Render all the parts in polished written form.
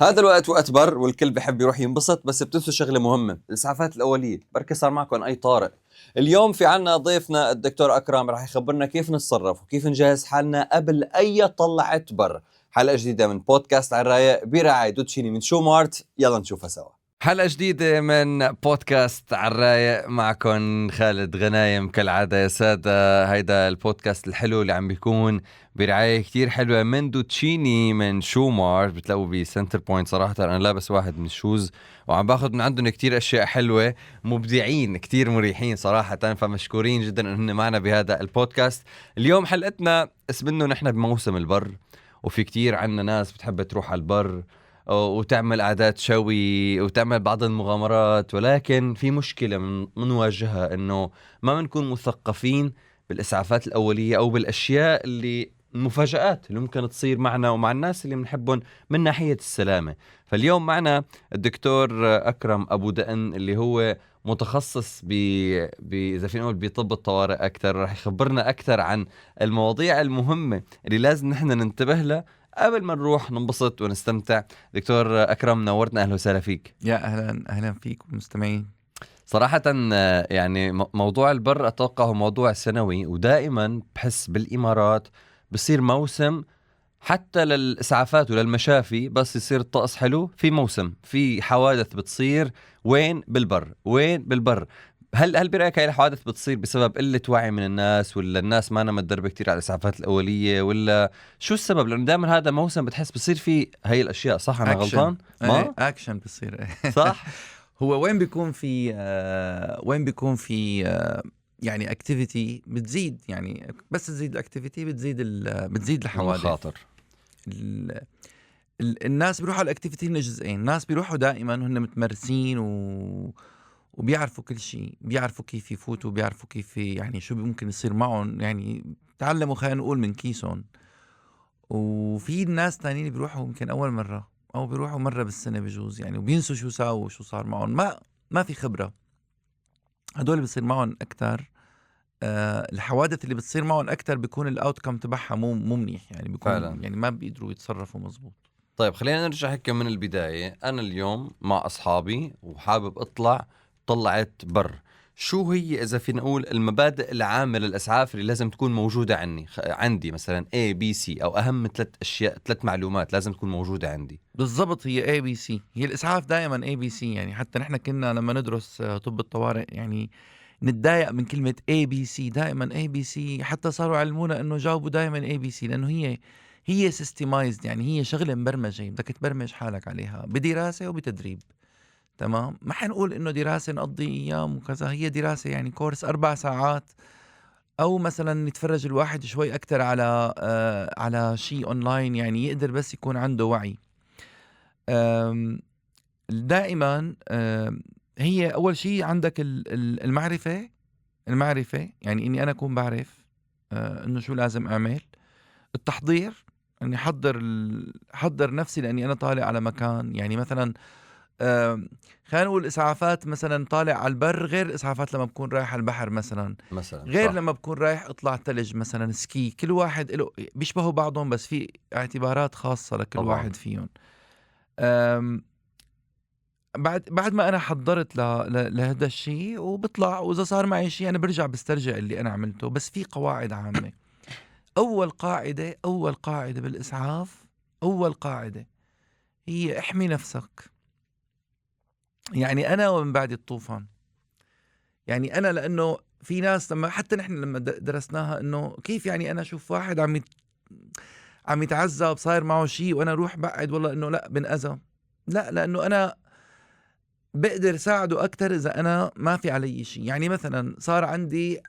هذا الوقت وقت بر والكل بحب يروح ينبسط، بس بتنسوا شغلة مهمة، الإسعافات الأولية. بركي صار معكم أي طارئ. اليوم في عنا ضيفنا الدكتور أكرم رح يخبرنا كيف نتصرف وكيف نجهز حالنا قبل أي طلعة بر. حلقة جديدة من بودكاست على الرايق برعاية دوتشيني من شو مارت، يلا نشوفها سوا. حلقة جديدة من بودكاست على الرايق، معكم خالد غنايم كالعادة يا سادة. هيدا البودكاست الحلو اللي عم بيكون برعاية كتير حلوة من دوتشيني من شو مارت، بتلاقوا بسنتر بوينت. صراحة أنا لابس واحد من الشوز وعم باخد من عندهم كتير أشياء حلوة، مبدعين كتير مريحين صراحة، فمشكورين جدا أنهم معنا بهذا البودكاست. اليوم حلقتنا اسمه نحن بموسم البر، وفي كتير عنا ناس بتحب تروح على البر وتعمل عادات شوي وتعمل بعض المغامرات، ولكن في مشكلة منواجهها، انه ما بنكون مثقفين بالإسعافات الأولية أو بالأشياء اللي المفاجآت اللي ممكن تصير معنا ومع الناس اللي بنحبهم من ناحية السلامة. فاليوم معنا الدكتور أكرم أبو دقن اللي هو متخصص إذا فينا نقول بطب الطوارئ أكثر. رح يخبرنا أكثر عن المواضيع المهمة اللي لازم نحن ننتبه لها قبل ما نروح ننبسط ونستمتع. دكتور أكرم نورتنا، أهلا وسهلا فيك. يا أهلا فيك مستمعين. صراحة يعني موضوع البر أتوقع هو موضوع سنوي، ودائما بحس بالإمارات بصير موسم حتى للإسعافات وللمشافي. بس يصير الطقس حلو في موسم، في حوادث بتصير وين بالبر. هل برأيك هاي الحوادث بتصير بسبب قلة وعي من الناس، ولا الناس ما متدربة كتير على الإسعافات الأولية، ولا شو السبب؟ لأنه دائما هذا موسم بتحس بصير فيه هاي الأشياء. صح أنا غلطان؟ ما أكشن بتصير صح. هو وين بيكون في يعني اكتيفيتي بتزيد، يعني بس تزيد الاكتيفيتي بتزيد الحوادث. المخاطر. الناس بيروحوا على الاكتيفيتي من جزئين. الناس بيروحوا دائما هن متمرسين وبيعرفوا كل شيء، بيعرفوا كيف يفوتوا، بيعرفوا كيف يعني شو ممكن يصير معهم، يعني تعلموا خلينا نقول من كيسون. وفي ناس تانيين بيروحوا يمكن أول مرة أو بيروحوا مرة بالسنة بجوز، يعني وبينسوا شو ساووا وشو صار معهم، ما في خبرة. هدول بيصير معهم أكتر. الحوادث اللي بتصير معهم أكتر بيكون الأوتكم تبعها مو منيح، يعني بيكون فعلا. يعني ما بيقدروا يتصرفوا مزبوط. طيب خلينا نرجع هيك من البداية. أنا اليوم مع أصحابي وحابب أطلع طلعت بر. شو هي إذا فينا نقول المبادئ العامة للإسعاف اللي لازم تكون موجودة عندي مثلا A B C، أو أهم 3 معلومات لازم تكون موجودة عندي؟ بالضبط، هي ABC. هي الإسعاف دائما ABC. يعني حتى نحن كنا لما ندرس طب الطوارئ يعني نتضايق من كلمة ABC. دائما ABC، حتى صاروا يعلمونا انه جاوبوا دائما ABC، لانه هي سيستمايزد، يعني هي شغلة مبرمجة بدك تبرمج حالك عليها بدراسة وبتدريب. تمام، ما حنقول انه دراسة نقضي ايام وكذا، هي دراسة يعني كورس 4 ساعات، او مثلا يتفرج الواحد شوي اكتر على شيء اونلاين، يعني يقدر بس يكون عنده وعي. دائما هي أول شيء عندك المعرفة، يعني إني أنا أكون بعرف إنه شو لازم أعمل. التحضير، إني حضر نفسي لأني أنا طالع على مكان، يعني مثلا خلينا نقول إسعافات مثلا طالع على البر غير الإسعافات لما بكون رايح على البحر مثلا غير صح. لما بكون رايح أطلع ثلج مثلا سكي. كل واحد له بيشبهوا بعضهم، بس في اعتبارات خاصة لكل طبعا. واحد فيهم. بعد ما انا حضرت لهذا الشيء وبطلع، واذا صار معي شيء انا برجع بسترجع اللي انا عملته. بس في قواعد عامة. اول قاعدة بالاسعاف، اول قاعدة هي احمي نفسك. يعني انا ومن بعد الطوفان، يعني انا لانه في ناس حتى نحن لما درسناها انه كيف يعني انا اشوف واحد عم يتعذب صاير معه شيء وانا اروح بعد والله انه لا بنأذى. لا، لانه انا بقدر ساعده أكتر إذا أنا ما في علي شيء. يعني مثلا صار عندي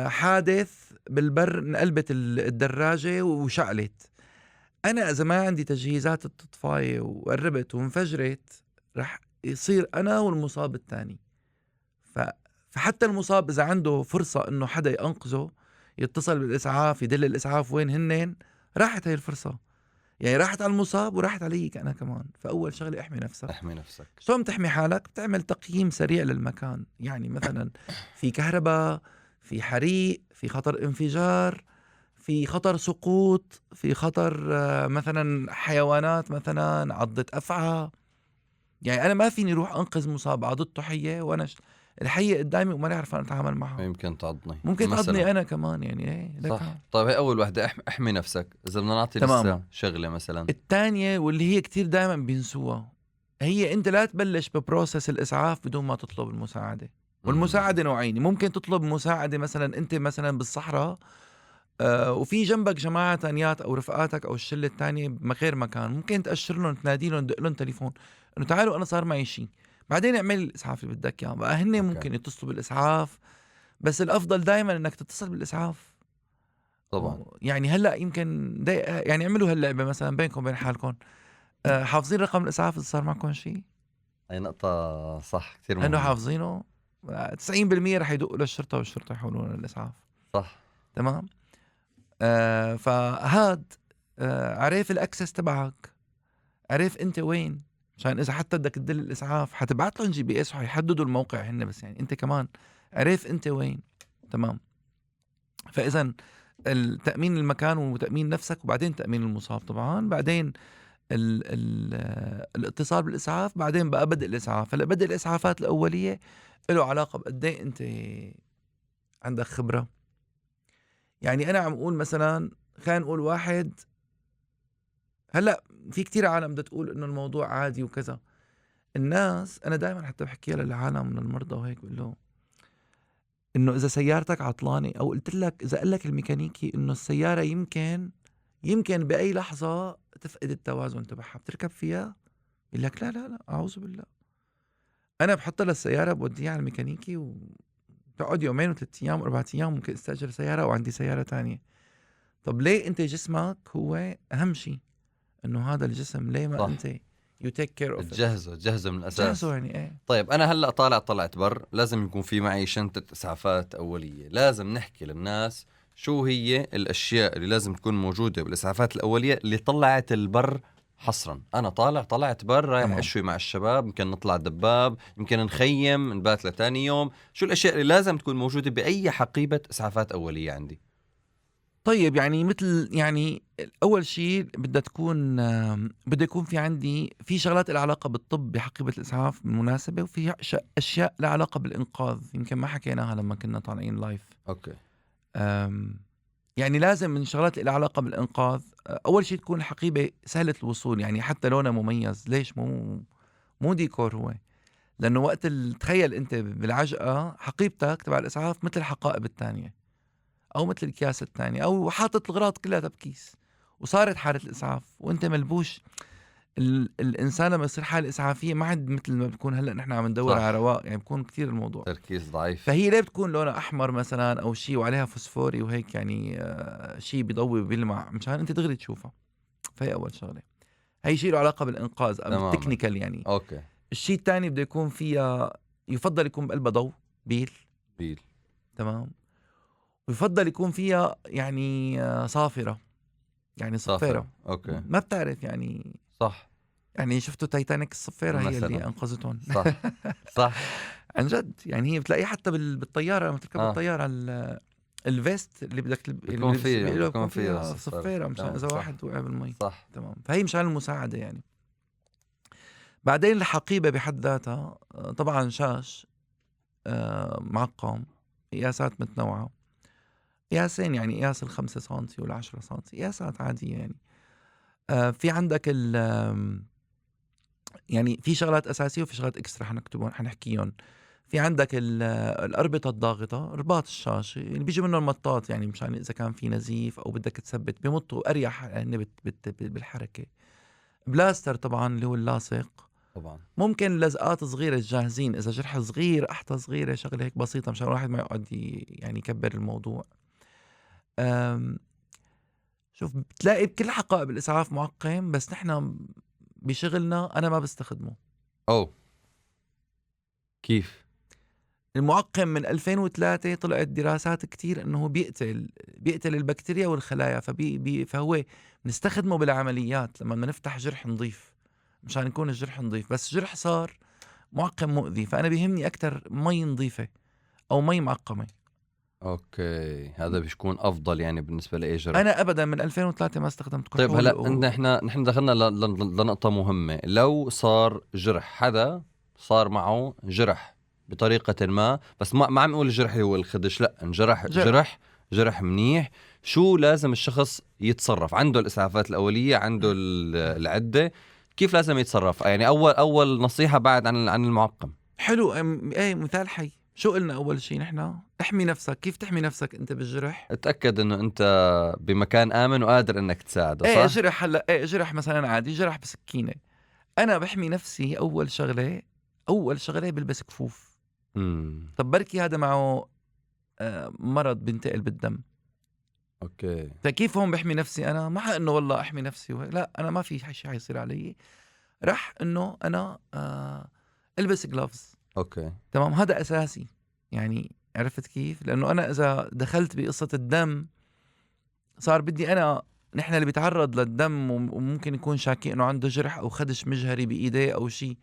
حادث بالبر، انقلبت الدراجة وشعلت. أنا إذا ما عندي تجهيزات التطفاية وقربت وانفجرت، رح يصير أنا والمصاب الثاني. فحتى المصاب إذا عنده فرصة إنه حدا ينقذه، يتصل بالإسعاف، يدل الإسعاف وين هنن، راحت هاي الفرصة. يعني راحت على المصاب وراحت عليك أنا كمان. فأول شغلة احمي نفسك. شلون بتحمي حالك؟ بتعمل تقييم سريع للمكان، يعني مثلا في كهرباء، في حريق، في خطر انفجار، في خطر سقوط، في خطر مثلا حيوانات مثلا عضة أفعى. يعني أنا ما فيني روح أنقذ مصاب عضته حية وأنا الحية قدامي وما أعرف أنا أتعامل معها. يمكن تعضني ممكن مثلا. تعضني أنا كمان يعني إيه لك. صح. طيب هي اول وحده، احمي نفسك. اذا بدنا نعطي تماما. لسه شغله مثلا. الثانية واللي هي كتير دائما بينسوها، هي أنت لا تبلش ببروسس الإسعاف بدون ما تطلب المساعدة. والمساعدة نوعين، ممكن تطلب مساعدة مثلا أنت مثلا بالصحراء وفي جنبك جماعة تانيات أو رفقاتك أو الشلة التانية بغير مكان، ممكن تأشر لهم، تنادي لهم، تدق لهم تليفون إنه تعالوا أنا صار معي شيء، بعدين اعمل الإسعاف اللي بدك إياه. بقى هن اوكي. ممكن يتصلوا بالإسعاف، بس الأفضل دائما إنك تتصل بالإسعاف. طبعا. يعني هلا يمكن يعني اعملوا هاللعبة مثلا بينكم وبين حالكم، حافظين رقم الإسعاف إذا صار معكم شيء؟ هي نقطه صح كثير إنه مهمه. حافظينه 90% رح يدقوا للشرطة والشرطة يحولون للإسعاف. صح. تمام. فهاد عرف الأكسس تبعك، عرف أنت وين، عشان إذا حتى بدك تدل الإسعاف حتبعت لهم GPS وحيحددوا الموقع هن، بس يعني أنت كمان عرف أنت وين. تمام. فإذا التأمين المكان وتأمين نفسك، وبعدين تأمين المصاب طبعا، بعدين ال الاتصال بالإسعاف، بعدين بقى بدء الإسعاف. هلا بدء الإسعافات الأولية له علاقة بقد ايه أنت عندك خبرة. يعني أنا عم أقول مثلا، خلينا نقول واحد، هلا في كتير عالم بدها تقول إنه الموضوع عادي وكذا. الناس أنا دائما حتى بحكيها للعالم من المرضى وهيك، بقول لهم إنه إذا سيارتك عطلانة أو قلت لك، إذا قال لك الميكانيكي إنه السيارة يمكن بأي لحظة تفقد التوازن تبعها، بتركب فيها؟ يقول لك لا لا لا أعوذ بالله. أنا بحط لها السيارة بوديها على الميكانيكي وتقعد يومين وثلاث أيام وأربعة أيام، ممكن استأجر سيارة وعندي سيارة تانية. طب ليه أنت جسمك هو أهم شيء؟ إنه هذا الجسم ليه ما صح. أنت you take care of it، تجهزه من الاساس. جهزه يعني إيه. طيب انا هلا طلعت بر، لازم يكون في معي شنطه اسعافات اوليه. لازم نحكي للناس شو هي الاشياء اللي لازم تكون موجوده بالاسعافات الاوليه اللي طلعت البر حصرا. انا طلعت بر رايح تمام. اشوي مع الشباب، يمكن نطلع دباب، يمكن نخيم نبات لتاني يوم. شو الاشياء اللي لازم تكون موجوده باي حقيبه اسعافات اوليه عندي؟ طيب يعني مثل يعني أول شيء بدها تكون بده يكون في عندي في شغلات لها علاقة بالطب بحقيبة الإسعاف بالمناسبة، وفي أشياء لها علاقة بالإنقاذ يمكن ما حكيناها لما كنا طالعين لايف. اوكي. يعني لازم من شغلات لها علاقة بالإنقاذ أول شيء تكون الحقيبة سهلة الوصول، يعني حتى لونها مميز. ليش مو ديكور هو؟ لأنه وقت تخيل أنت بالعجقة حقيبتك تبع الإسعاف مثل الحقائب الثانية أو مثل الأكياس الثانية، أو حاطط الأغراض كلها بكيس، وصارت حالة الإسعاف وأنت ملبوش. الإنسان لما يصير حالة إسعافية ما عاد مثل ما بتكون هلأ نحن عم ندور صح. على رواق، يعني بكون كتير الموضوع. تركيز ضعيف. فهي ليه بتكون لونها أحمر مثلا أو شيء وعليها فوسفوري وهيك، يعني شيء بيضوي وبيلمع مشان أنت تغري تشوفها. فهي أول شغلة، هي شيء له علاقة بالإنقاذ أو تماما. التكنيكال يعني. اوكي. الشيء الثاني بده يكون فيها، يفضل يكون بقلبها ضوء بيل. بيل. تمام. ويفضل يكون فيها يعني صافرة، يعني صفيرة. اوكي. ما بتعرف يعني، صح. يعني شفتوا تايتانيك الصفيرة هي اللي مثلا. أنقذتهم. صح. صح. عن جد يعني هي بتلاقيه حتى بالطيارة لما تركب اه الطيارة الفيست اللي بدك بيكون فيه بيكون فيها صفارة. صفيرة مشان تمام. إذا صح. واحد وقع بالمي. صح. تمام. فهي مشان المساعدة يعني. بعدين الحقيبة بحد ذاتها طبعا شاش معقم، قياسات متنوعة، قياسين يعني قياس 5 سنتي وال10 سنتي، قياسات عادية يعني. في عندك يعني في شغلات أساسية وفي شغلات إكسترا حنحكيهم. في عندك الأربطة الضاغطة، رباط الشاشة اللي بيجي منه المطاط، يعني مشان إذا كان في نزيف أو بدك تثبت بمطوا أريح يعني بالحركة. بلاستر طبعا اللي هو اللاصق. طبعا. ممكن لزقات صغيرة جاهزين إذا جرح صغير، أحتى صغيرة، شغلة هيك بسيطة مشان الواحد ما يقعد يعني يكبر الموضوع. أم شوف بتلاقي بكل حقائب الإسعاف معقم، بس نحن بشغلنا أنا ما بستخدمه. او كيف؟ المعقم من 2003 طلعت دراسات كتير انه بيقتل البكتيريا والخلايا، فهو بنستخدمه بالعمليات لما بدنا نفتح جرح نظيف مشان يكون الجرح نظيف. بس جرح صار معقم مؤذي، فانا بيهمني اكتر مي نظيفة او مي معقمة. اوكي، هذا بيكون افضل يعني بالنسبه لاي جرح. انا ابدا من 2003 ما استخدمت كحول. طيب هلا نحن دخلنا لنقطه مهمه. لو صار جرح، حدا صار معه جرح بطريقه ما، بس ما عم نقول الجرح هو الخدش، لا، انجرح جرح منيح، شو لازم الشخص يتصرف؟ عنده الاسعافات الاوليه، عنده العده، كيف لازم يتصرف؟ يعني اول نصيحه بعد عن المعقم. حلو. ايه مثال حي. شو قلنا اول شيء نحن؟ احمي نفسك. كيف تحمي نفسك انت بالجرح؟ اتاكد انه انت بمكان امن وقادر انك تساعده، ايه صح؟ جرح هلا، ايه جرح مثلا عادي، جرح بسكينه، انا بحمي نفسي. اول شغله بلبس كفوف. طب بركي هذا معه مرض بينتقل بالدم. اوكي. فكيف هون بحمي نفسي انا؟ ما انه والله احمي نفسي لا، انا ما في شيء حيصير علي، رح انه انا البس جلوفز. اوكي تمام، هذا اساسي. يعني عرفت كيف؟ لانه انا اذا دخلت بقصه الدم صار بدي انا، نحن اللي بيتعرض للدم وممكن يكون شاكي انه عنده جرح او خدش مجهري بايديه او شيء،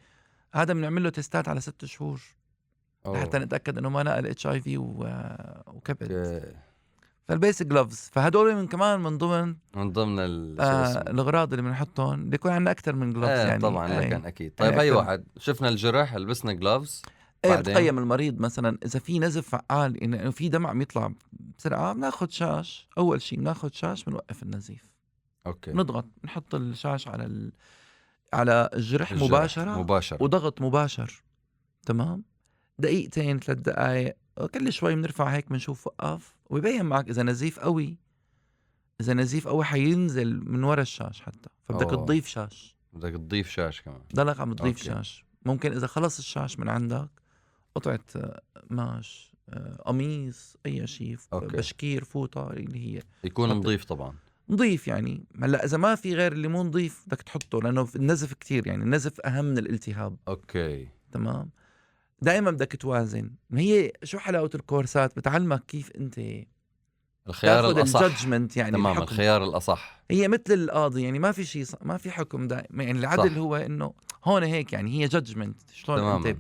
هذا بنعمل له تيستات على 6 شهور لحتى نتاكد انه ما نقل HIV وكبد. فالبيس جلوفز، فهدول من كمان من ضمن الاغراض اللي بنحطهم. بيكون عندنا اكثر من جلوفز يعني طبعا لكن اكيد. طيب يعني هي واحد شفنا الجرح، لبسنا جلوفز، بتقيم المريض مثلا اذا في نزف فعال، انه في دم عم يطلع بسرعه، بناخذ شاش. اول شيء بناخذ شاش، بنوقف النزيف. اوكي، نضغط، نحط الشاش على الجرح مباشره وضغط مباشر. تمام، 2 3 دقائق، كل شوي بنرفع هيك بنشوف وقف، وبيبين معك اذا نزيف قوي. اذا نزيف قوي حينزل من ورا الشاش حتى، فبدك تضيف شاش. بدك تضيف شاش كمان، ضلك عم تضيف شاش. ممكن اذا خلص الشاش من عندك، قطعه قماش، قميص، اي شيء، بشكير، فوطه، اللي هي يكون نظيف. طبعا نظيف. يعني هلا اذا ما في غير اللي مو نظيف بدك تحطه، لانه النزف كتير، يعني النزف اهم من الالتهاب. اوكي تمام. دائما بدك توازن. ما هي شو حلاوه الكورسات؟ بتعلمك كيف انت الخيار الأصح. الجادجمنت، يعني تمام، الحكم. الخيار الأصح. هي مثل القاضي، يعني ما في شيء، ما في حكم دائما. يعني العدل صح. هو انه هون هيك، يعني هي جادجمنت شلون تماما. انت.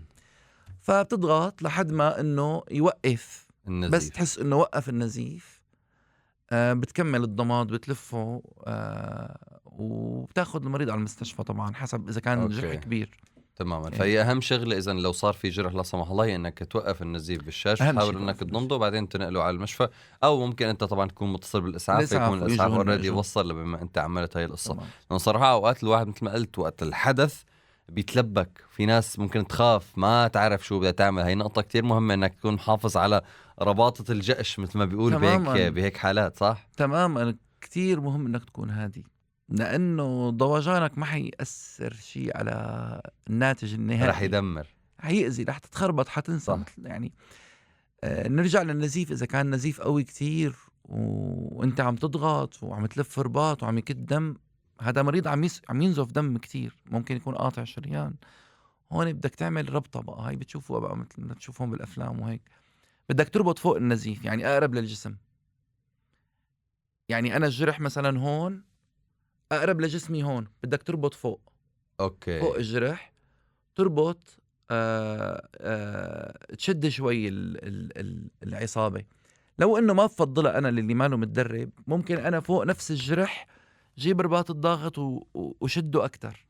فبتضغط لحد ما انه يوقف النزيف. بس تحس انه وقف النزيف، بتكمل الضماد، بتلفه، وبتاخذ المريض على المستشفى طبعا حسب اذا كان جرح كبير. تماما. يعني فهي اهم شغله اذا لو صار في جرح لا سمح الله، انك توقف النزيف بالشاش، تحاول انك تضمده، وبعدين تنقله على المشفى، او ممكن انت طبعا تكون متصل بالاسعاف، يكون الاسعاف اوريدي وصل بما انت عملت هاي القصه. لانه صراحه اوقات الواحد مثل ما قلت وقت الحدث بيتلبك، في ناس ممكن تخاف، ما تعرف شو بدها تعمل. هي نقطه كتير مهمه، انك تكون محافظ على رباطه الجأش مثل ما بيقول بهيك حالات. صح تماما، كتير مهم انك تكون هادي، لانه ضوجانك ما حيأثر شيء على الناتج النهائي. رح يدمر، حيأذي، رح تتخربط، حتنسى. يعني نرجع للنزيف. اذا كان نزيف قوي كتير وانت عم تضغط وعم تلف رباط وعم يكد دم، هذا مريض عم ينزف دم كتير، ممكن يكون قاطع شريان. هون بدك تعمل ربطة بقى، هاي بتشوفوها بقى مثل ما تشوفهم بالافلام وهيك. بدك تربط فوق النزيف، يعني اقرب للجسم. يعني انا الجرح مثلا هون اقرب لجسمي، هون بدك تربط فوق. اوكي، فوق الجرح تربط، تشد شوي العصابة. لو انه ما بفضلها انا اللي مانو متدرب، ممكن انا فوق نفس الجرح جيب رباط الضاغط وشده اكتر.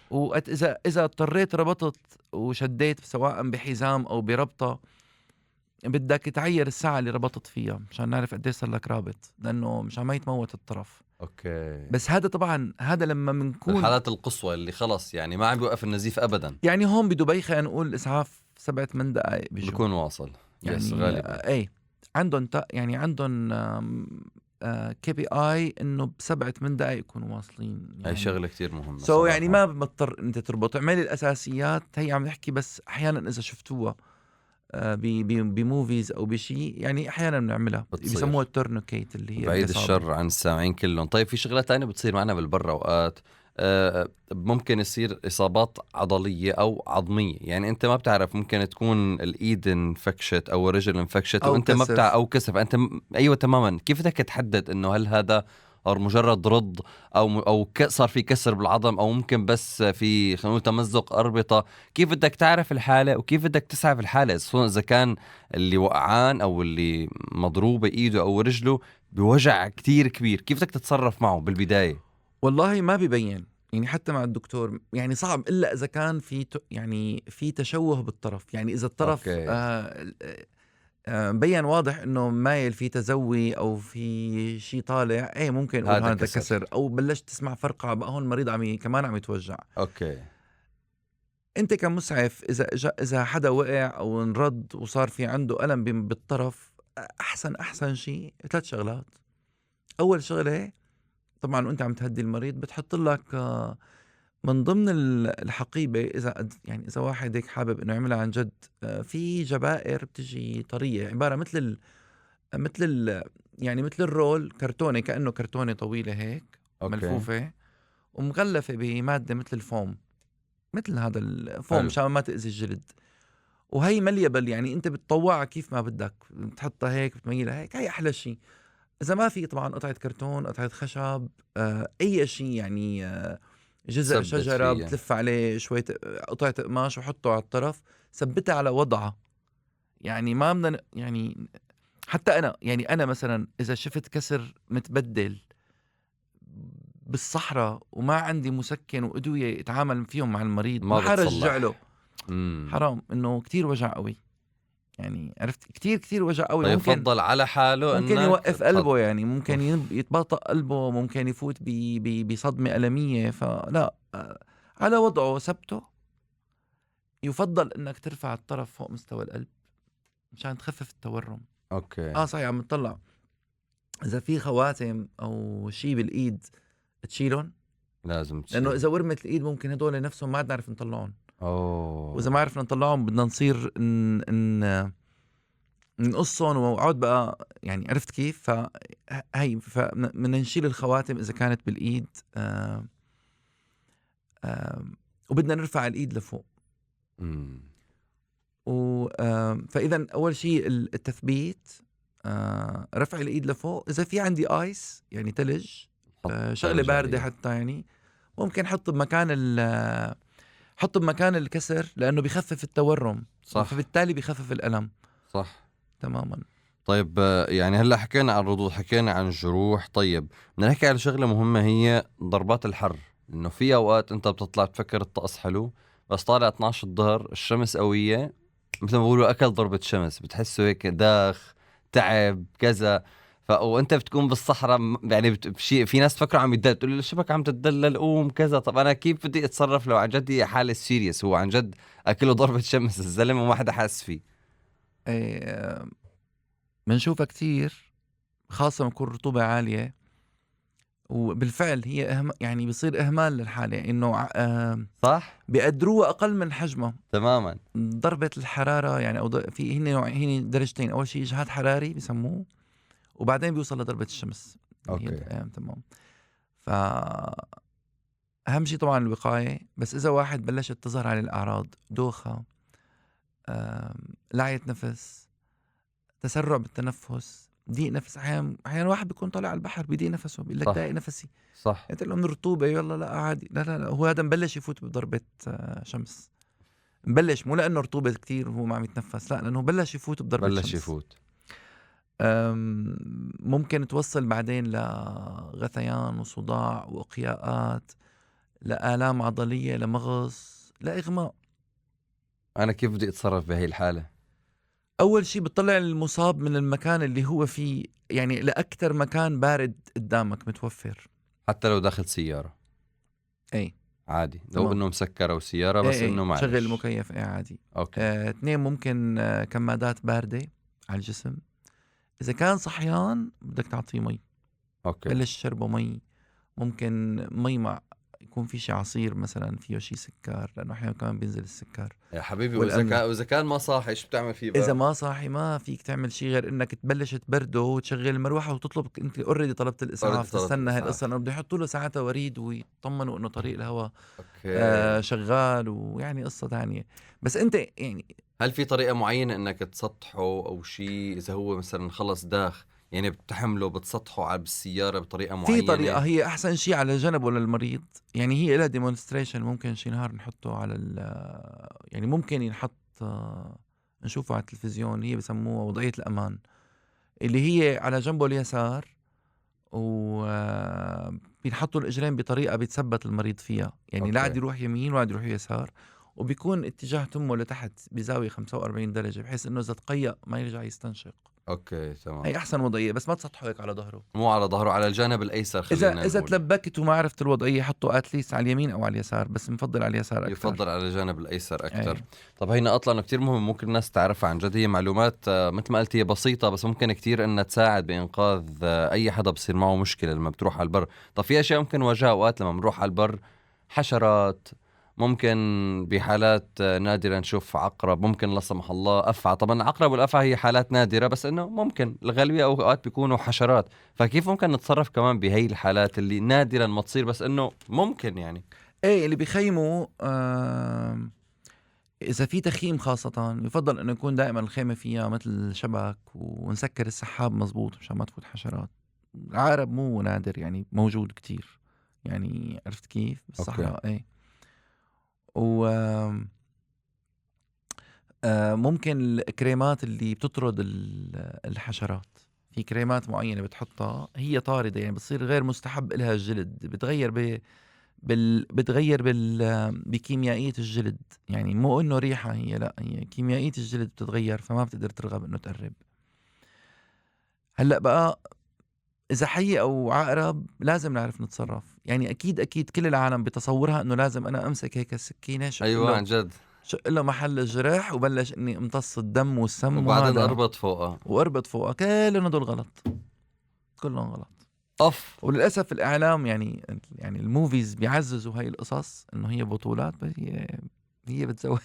واذا اضطريت ربطت وشديت سواء بحزام او بربطة، بدك تعير الساعة اللي ربطت فيها مشان نعرف قديش صار لك رابط، لانه مشان ما يتموت الطرف. اوكي. بس هذا طبعا هذا لما بنكون الحالات القصوى اللي خلص يعني ما عم بيوقف النزيف ابدا. يعني هون بدبي خلينا نقول اسعاف 7-8 دقائق بيكون واصل يعني غالبا. ايه عندهم يعني عندهم KPI انه ب7-8 دقائق يكونوا واصلين. يعني هاي شغله كتير مهمه. يعني ما بمضطر انت تربط، اعملي الاساسيات. هي عم نحكي بس احيانا اذا شفتوها بموفيز او بشيء، يعني احيانا بنعملها، بيسموها التورنيكيت اللي هي بعيد الشر عن السامعين كلهم. طيب في شغلات تانية بتصير معنا بالبر اوقات، ممكن يصير اصابات عضليه او عظميه. يعني انت ما بتعرف، ممكن تكون الايد انفكشت او الرجل انفكشت وانت ما بتعرف، او كسف انت ايوه تماما. كيف بدك تحدد انه هل هذا او مجرد رض او صار في كسر بالعظم، او ممكن بس في خلينا نقول تمزق اربطه. كيف بدك تعرف الحاله وكيف بدك تسعف الحاله، خصوصا اذا كان اللي وقعان او اللي مضروبه ايده او رجله بوجع كتير كبير، كيف بدك تتصرف معه بالبدايه؟ والله ما بيبين، يعني حتى مع الدكتور يعني صعب إلا إذا كان في يعني في تشوه بالطرف، يعني إذا الطرف اوكي. مبين واضح إنه مايل في تزوي أو في شيء طالع، إيه ممكن نقول هذا هذا كسر. كسر، أو بلشت تسمع فرقعة بقى هون المريض كمان عم يتوجع. اوكي. أنت كمسعف إذا حدا وقع أو انرد وصار في عنده ألم بالطرف، أحسن شيء 3 شغلات. أول شغلة طبعا وأنت عم تهدي المريض بتحط لك من ضمن الحقيبة، يعني إذا واحد هيك حابب إنه يعملها عن جد، في جبائر بتجي طرية عبارة يعني مثل الرول كرتونة، كأنه كرتونة طويلة هيك اوكي. ملفوفة ومغلفة بمادة مثل الفوم، مثل هذا الفوم حلو. مشان ما تأذي الجلد. وهي مليبل، يعني انت بتطوعها كيف ما بدك، بتحطها هيك بتميلها هيك، هي احلى شيء. اذا ما في طبعا قطعة كرتون، قطعة خشب، اي شيء يعني جذع ثبت شجرة فيها. بتلف عليه شوية قطعة قماش وحطه على الطرف، ثبتها على وضعها. يعني ما بدنا يعني حتى أنا مثلا إذا شفت كسر متبدل بالصحراء وما عندي مسكن وأدوية أتعامل فيهم مع المريض، ما ما حرجع له. بتصلح. امم. حرام، إنه كتير وجع قوي، يعني عرفت، كتير وجع قوي. طيب ممكن فضل على حاله انك يوقف قلبه، يعني ممكن اوف. يتباطأ قلبه، ممكن يفوت بصدمة ألمية. فلا، على وضعه ثبته. يفضل انك ترفع الطرف فوق مستوى القلب مشان تخفف التورم. اوكي. صحيح، عم تطلع اذا في خواتم او شيء بالايد تشيلهم، لازم لانه تشيل. اذا ورمت الايد ممكن هدول نفسهم ما نعرف نطلعهم. واذا ما اوه. عرفنا نطلعهم بدنا نصير نقصهم وعود بقى، يعني عرفت كيف. بدنا نشيل الخواتم اذا كانت بالايد، وبدنا نرفع الايد لفوق. امم. فاذا اول شيء التثبيت، رفع الايد لفوق. اذا في عندي ايس يعني تلج، حط شغله ثلج بارده عليه. حتى، يعني ممكن حط بمكان الكسر، لانه بخفف التورم، صح. فبالتالي بخفف الالم صح. تماما. طيب يعني هلا حكينا عن الردود، حكينا عن الجروح. طيب بدنا نحكي على شغلة مهمة، هي ضربات الحر. انه في اوقات انت بتطلع تفكر الطقس حلو، بس طالع 12 الظهر الشمس قوية، مثل ما بقولوا اكل ضربة شمس، بتحسه هيك داخ، تعب كذا. وانت بتكون بالصحراء يعني في ناس تفكروا عم يتدلل، تقول له شبك عم تتدلل قوم كذا. طب انا كيف بدي اتصرف لو عن جد هي حالة سيريس، هو عن جد اكله ضربة شمس الزلمة وما حدا حاس فيه؟ بنشوفها كتير، خاصة لما تكون الرطوبة عالية. وبالفعل هي يعني بيصير إهمال للحالة، إنه صح. بيقدروها أقل من حجمها. تماما. ضربة الحرارة يعني، أو في هنا درجتين، أول شيء إجهاد حراري بسموه، وبعدين بيوصل لضربة الشمس اللي هي اوكي. تمام. أهم شيء طبعا الوقاية. بس إذا واحد بلشت تظهر عليه الأعراض، دوخة، لعية نفس، تسرع بالتنفس، ضيق نفس، أحيانا واحد بيكون طالع على البحر بيضيق نفسه، بيقول لك ضايق صح. نفسي، صح. انت من الرطوبة يلا لا عادي، لا هو هذا مبلش يفوت بضربة شمس. مبلش، مو لأنه رطوبة كتير وهو ما عم يتنفس، لا لأنه بلش يفوت بضربة بلش شمس. يفوت. ممكن توصل بعدين لغثيان وصداع وإقياءات، لآلام عضلية، لمغص، لإغماء. أنا كيف بدي أتصرف بهي الحالة؟ أول شيء بتطلع المصاب من المكان اللي هو فيه، يعني لأكتر مكان بارد قدامك متوفر. حتى لو داخل سيارة أي عادي، لو تمام. إنه مسكرة وسيارة، بس إنه شغل معلش. المكيف عادي. أوكي. 2 ممكن كمادات باردة على الجسم. إذا كان صحيان بدك تعطيه مي، أوكي. بلش شربه مي. ممكن مي مع يكون في شي عصير مثلا فيه شي سكر، لأنه أحيانا كمان بينزل السكر يا حبيبي، والأملاح. وإذا كان ما صاحي شو بتعمل فيه إذا بقى؟ ما صاحي ما فيك تعمل شي غير إنك تبلش تبرده وتشغل المروحة وتطلب. أنت أوريدي طلبت أوريدي الإسعاف، طلبت تستنى هاي الإسعاف. القصة، إنه بده يحطوا له ساعتها وريد ويطمنوا إنه طريق الهواء أوكي. شغال، ويعني قصة تانية. بس أنت يعني هل في طريقة معينة إنك تسطحه أو شيء، إذا هو مثلا خلص داخ يعني بتحمله بتسطحه على بالسيارة بطريقة في طريقة معينة؟ هي أحسن شي على جنبه للمريض، يعني هي إلها demonstration ممكن شي نهار نحطه على يعني ممكن ينحط نشوفه على التلفزيون، هي بسموها وضعية الأمان، اللي هي على جنبه اليسار بينحطوا الإجرين بطريقة بيتثبت المريض فيها، يعني لا عاد اوكي يروح يمين ولا عاد يروح يسار، وبيكون اتجاه تمه لتحت بزاوية 45 درجة بحيث إنه إذا تقيأ ما يرجع يستنشق. اوكي تمام. هي أحسن وضعية، بس ما تسطحه هيك على ظهره. مو على ظهره، على الجانب الايسر خلينا إذا نقول. تلبكت وما عرفت الوضعية حطه اتليست على اليمين أو على اليسار، بس بنفضل على اليسار أكتر. يفضل على الجانب الايسر اكثر. إيه. طب هينا اطلع كتير مهم، ممكن الناس تعرفها عن جد، هي معلومات مثل ما قلت هي بسيطة بس ممكن كتير انها تساعد بانقاذ اي حدا بصير معه مشكلة لما بتروح على البر. طب في اشياء ممكن نواجهها اوقات لما بنروح على البر؟ حشرات، ممكن بحالات نادرة نشوف عقرب، ممكن لا سمح الله أفعى. طبعا العقرب والأفعى هي حالات نادرة بس إنه ممكن الغالبية أوقات بيكونوا حشرات، فكيف ممكن نتصرف كمان بهي الحالات اللي نادرا ما تصير بس إنه ممكن يعني؟ إيه اللي بيخيموا إذا في تخييم خاصة يفضل إنه يكون دائما الخيمة فيها مثل شبك ونسكر السحاب مزبوط مشان ما تفوت حشرات. العقرب مو نادر، يعني موجود كتير، يعني عرفت كيف أوكي بالصحراء. إيه. و ممكن الكريمات اللي بتطرد الحشرات، في كريمات معينة بتحطها هي طاردة، يعني بتصير غير مستحب إلها الجلد، بتغير بتغير بكيميائية الجلد، يعني مو إنه ريحة، هي لا، هي كيميائية الجلد بتتغير فما بتقدر ترغب إنه تقرب. هلأ بقى إذا حية أو عقرب لازم نعرف نتصرف، يعني أكيد كل العالم بتصورها إنه لازم أنا أمسك هيك السكينة شق أيوة له عن جد، شق له محل الجرح وبلش إني امتص الدم والسم وبعدين وهذا أربط فوقها. وأربط فوقه. كلهم هدول غلط، كلهم غلط. أوف. وللأسف الإعلام يعني الموفيز بيعززوا هاي القصص إنه هي بطولات، بس هي بتزود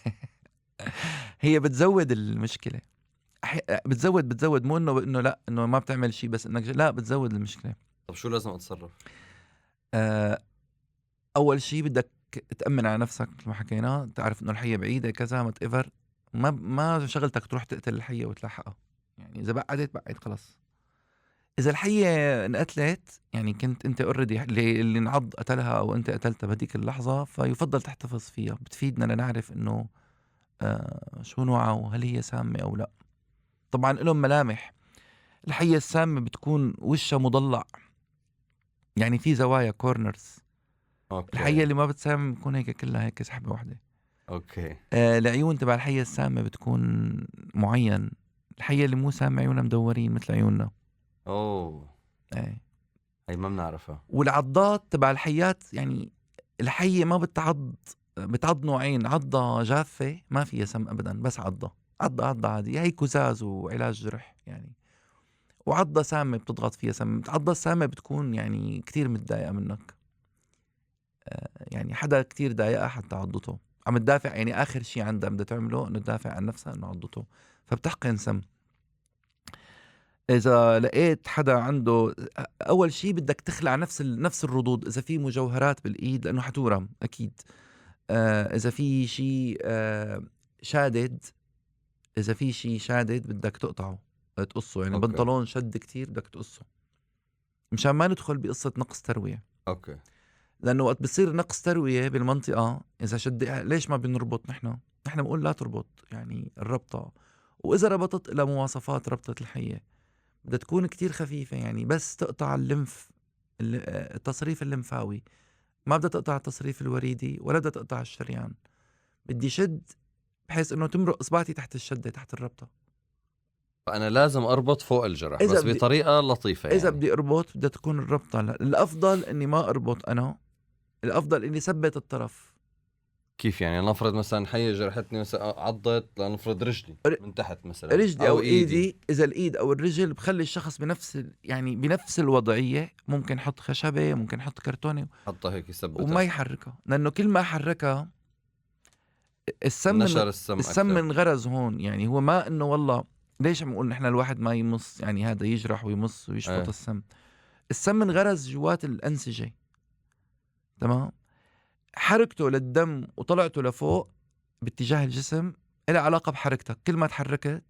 هي بتزود المشكلة. بتزود مو إنه لا إنه ما بتعمل شيء، بس إنك لا بتزود المشكلة. طب شو لازم أتصرف؟ آه، أول شيء بدك تأمن على نفسك مثل ما حكينا، تعرف إنه الحية بعيدة كذا ما تقفر، ما شغلتك تروح تقتل الحية وتلحقها، يعني إذا بعد خلص. إذا الحية انقتلت يعني كنت أنت اوريدي اللي انعض قتلها أو أنت قتلتها بهديك اللحظة، فيفضل تحتفظ فيها، بتفيدنا لنعرف إنه شو نوعها وهل هي سامة أو لا. طبعا لهم ملامح، الحية السامة بتكون وشها مضلع، يعني في زوايا كورنرز. الحية أوكي اللي ما بتسام بتكون هيك كلها هيك سحبة واحدة. أوكي. العيون تبع الحية السامة بتكون معين، الحية اللي مو سامة عيونها مدورين مثل عيوننا. أوه، ايه. هي ما بنعرفها. والعضات تبع الحيات، يعني الحية ما بتعض نوعين، عضة جافة ما فيها سم أبدا، بس عضة عادية هي كزاز وعلاج جرح يعني، وعضة سامة بتضغط فيها سم. العضة السامة بتكون يعني كتير متضايقة منك، يعني حدا كتير ضايقها حتى عضته، عم تدافع، يعني آخر شي عندها بدها تعمله إنه تدافع عن نفسها إنه عضته، فبتحقن سم. إذا لقيت حدا عنده، أول شي بدك تخلع نفس الردود، إذا في مجوهرات بالإيد لأنه حتورم أكيد. إذا في شي شادد، إذا في شي شادد بدك تقطعه، تقصه، يعني أوكي بنطلون شد كتير بدك تقصه، مشان ما ندخل بقصة نقص تروية. أوكي. لأنه وقت بصير نقص تروية بالمنطقة، إذا ليش ما بنربط؟ نحن بنقول لا تربط، يعني الربطة، وإذا ربطت إلى مواصفات ربطة الحية بدها تكون كتير خفيفة، يعني بس تقطع التصريف الليمفاوي، ما بدها تقطع التصريف الوريدي ولا بدها تقطع الشريان. بدي شد بحيث انه تمرق اصبعتي تحت الشدة تحت الربطة. فأنا لازم أربط فوق الجرح اذا بس بدي بطريقة لطيفة اذا يعني. بدي اربط بدها تكون الربطة الافضل اني ما اربط، انا الافضل اني ثبت الطرف. كيف يعني؟ نفرض مثلا حية جرحتني مثلا عضت، لنفرض رجلي من تحت مثلا رجلي أو او إيدي. ايدي، اذا الايد او الرجل بخلي الشخص يعني بنفس الوضعية، ممكن حط خشبة، ممكن حط كرتونة حطها هيك وما يثبتها. يحركها، لانه كل ما حركها نشر السم السم أكثر. انغرز هون، يعني هو ما انه والله. ليش عم نقول نحن الواحد ما يمص، يعني هذا يجرح ويمص ويشفط ايه السم انغرز جوات الأنسجة، تمام. حركته للدم وطلعته لفوق باتجاه الجسم إلها علاقة بحركتك، كل ما تحركت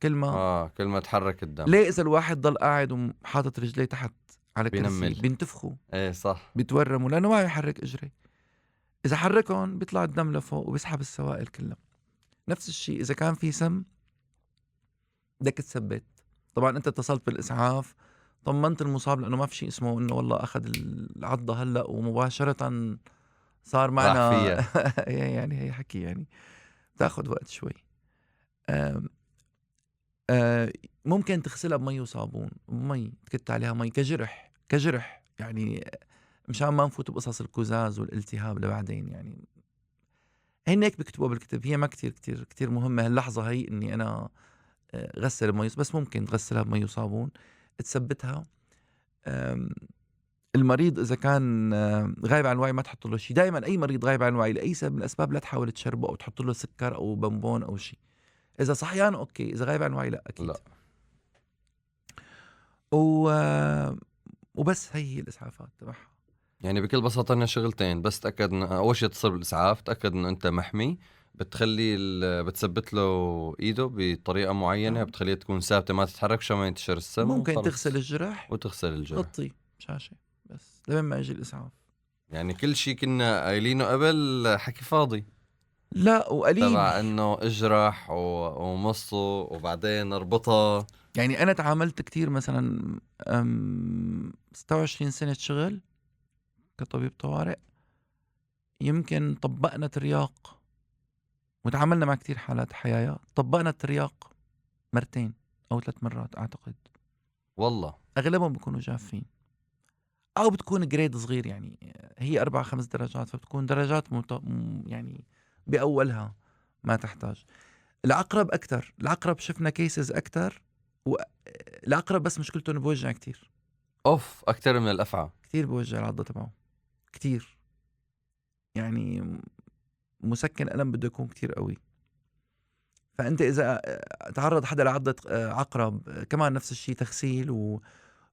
كل ما كل ما تحرك الدم ليه إذا الواحد ضل قاعد وحاطط رجليه تحت على كرسي بينمل. بينتفخوا ايه صح. بيتورموا لأنه ما يحرك إجري. إذا حركهم بيطلع الدم لفوق وبيسحب السوائل كلها. نفس الشيء إذا كان في سم بدك تثبت. طبعا أنت اتصلت بالإسعاف، طمنت المصاب لأنه ما في شيء اسمه إنه والله أخذ العضة هلأ ومباشرة صار راح معنا فيها. يعني هي حكي يعني بتاخد وقت شوي. آم، ممكن تغسلها بمي وصابون، بمي تكت عليها مي كجرح يعني، مشان ما نفوت بقصص الكزاز والالتهاب لبعدين يعني. هن هيك بكتبوها بالكتب، هي ما كتير مهمة هاللحظة هي إني أنا غسل بمي، بس ممكن تغسلها بمي وصابون تثبتها. آم، المريض إذا كان غايب عن الوعي ما تحط له شيء. دائما أي مريض غايب عن الوعي لأي سبب من الأسباب لا تحاول تشربه أو تحط له سكر أو بنبون أو شيء. إذا صحيان أوكي، إذا غايب عن الوعي لا أكيد. لا. وبس هي الإسعافات تبعها. يعني بكل بساطة لنا شغلتين، بس تأكد أول شيء اتصل بالإسعاف، تأكد إنه أنت محمي، بتخلي بتثبت له إيده بطريقة معينة، بتخليها تكون ثابتة ما تتحرك عشان ما ينتشر السم. ممكن تغسل الجرح وتغسل الجرح، غطي شاشة بس لما ما يجي الإسعاف. يعني كل شيء كنا قايلينه قبل حكي فاضي. لا وقليل تبع إنه اجرح ومصه وبعدين اربطها. يعني. أنا تعاملت كتير مثلا 26 سنة شغل كطبيب طوارئ، يمكن طبقنا ترياق وتعاملنا مع كتير حالات حياة. طبقنا الترياق 2 أو 3 مرات أعتقد. والله أغلبهم بيكونوا جافين أو بتكون جريد صغير، يعني هي 4-5 درجات، فبتكون درجات يعني بأولها ما تحتاج. العقرب أكتر، العقرب شفنا كيسز أكتر، والعقرب بس مشكلته إنه بوجع كتير. أوف، أكتر من الأفعى. كتير بوجع العضة تبعه كتير، يعني مسكن ألم بده يكون كتير قوي. فأنت إذا تعرض حدا لعضة عقرب كمان نفس الشيء تغسيل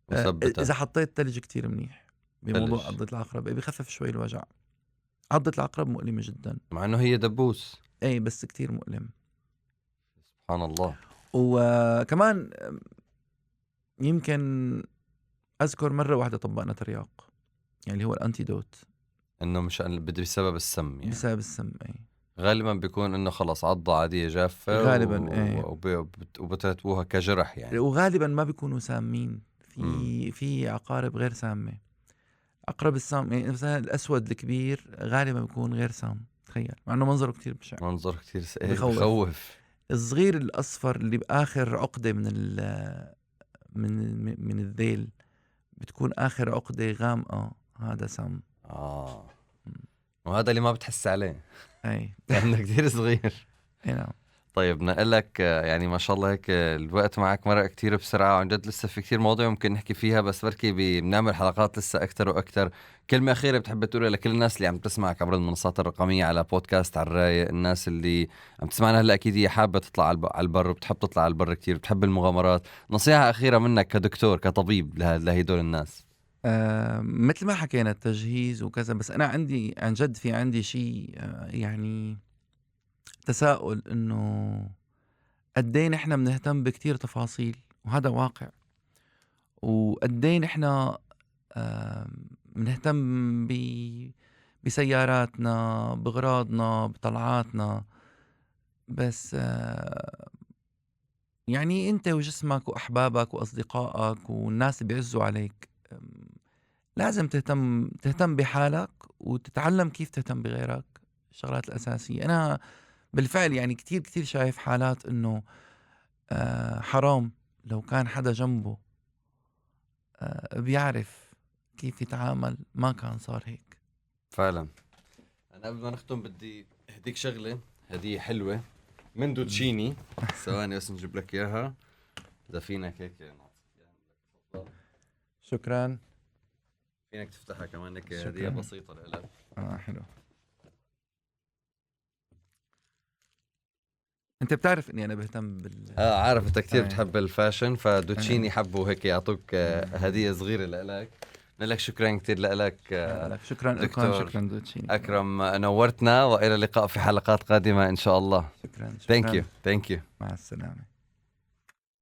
مثبتة. إذا حطيت تلج كتير منيح بموضوع تلج. عضة العقرب بيخفف شوي الوجع. عضة العقرب مؤلمة جدا، مع إنه هي دبوس. أي بس كتير مؤلم. سبحان الله. وكمان يمكن أذكر مرة واحدة طبقنا ترياق، يعني اللي هو الأنتيدوت، إنه مش بدي بسبب السم يعني. بسبب السم. أي غالبا بيكون إنه خلص عضة عادية جافة غالبا أي. وبترتبوها كجرح يعني. وغالبا ما بيكونوا سامين. في عقارب غير سامة. عقرب السام يعني مثلا الأسود الكبير غالبا بيكون غير سام، تخيل، مع إنه منظره كتير بشع، منظر كتير بخوف. الصغير الأصفر اللي بآخر عقدة من الذيل بتكون آخر عقدة غامقة، هذا سام. وهذا اللي ما بتحس عليه. أي لأنه كتير صغير. أي نعم. طيب نقلك يعني ما شاء الله هيك الوقت معك مرق كتير بسرعة، وعن جد لسه في كتير مواضيع ممكن نحكي فيها، بس بركي بنعمل حلقات لسه أكتر وأكتر. كلمة أخيرة بتحب تقولها لكل الناس اللي عم تسمعك عبر المنصات الرقمية على بودكاست على الرايق؟ الناس اللي عم تسمعنا هلا أكيد هي حابة تطلع على البر، وبتحب تطلع على البر كتير، بتحب المغامرات. نصيحة أخيرة منك كدكتور كطبيب لهيدول الناس. مثل ما حكينا التجهيز وكذا، بس أنا عندي عن جد في عندي شيء يعني تساؤل إنه قدين إحنا بنهتم بكتير تفاصيل، وهذا واقع. وقدين إحنا بنهتم بسياراتنا، بغراضنا، بطلعاتنا، بس يعني أنت وجسمك وأحبابك وأصدقائك والناس اللي بيعزوا عليك لازم تهتم بحالك وتتعلم كيف تهتم بغيرك. الشغلات الأساسية. أنا بالفعل يعني كتير شايف حالات إنه حرام لو كان حدا جنبه بيعرف كيف يتعامل ما كان صار هيك. فعلا. أنا قبل ما نختم بدي أهديك شغلة، هدية حلوة من دوتشيني. ثواني بس نجيب لك إياها إذا فينك هيك. شكرا. فينك تفتحها كمان هيك، شكراً. هدية بسيطة لك. حلو. انت بتعرف اني انا بهتم عارف انت كتير أي. بتحب الفاشن، فدوتشيني حبوا هيك يعطوك هدية صغيرة لك. نقول شكرا كتير لك شكرا لكم. شكرا دوتشيني أكرم، نورتنا، وإلى اللقاء في حلقات قادمة إن شاء الله. شكرا. Thank you. مع السلامة.